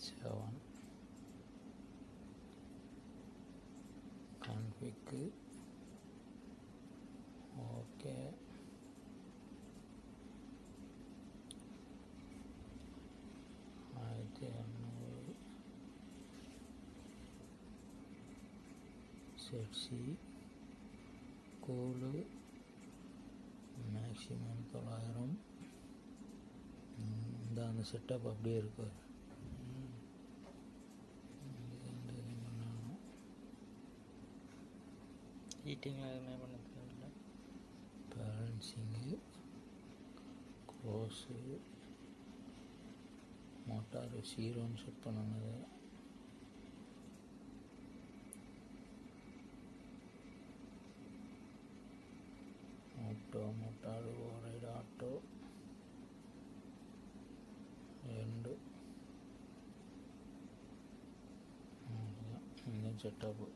7 கான்ஃபிக்கு okay. Set சி கோலு மேக்ஸிமம் 900. அந்த செட்டப் அப்படியே இருக்கு. ஹீட்டிங்கில் எதுவுமே பண்ண தேவையில்லை. பேலன்சிங்கு க்ளோஸு மோட்டார் 0ன்னு செட் பண்ணுனது. Motor override auto 2 engine setup.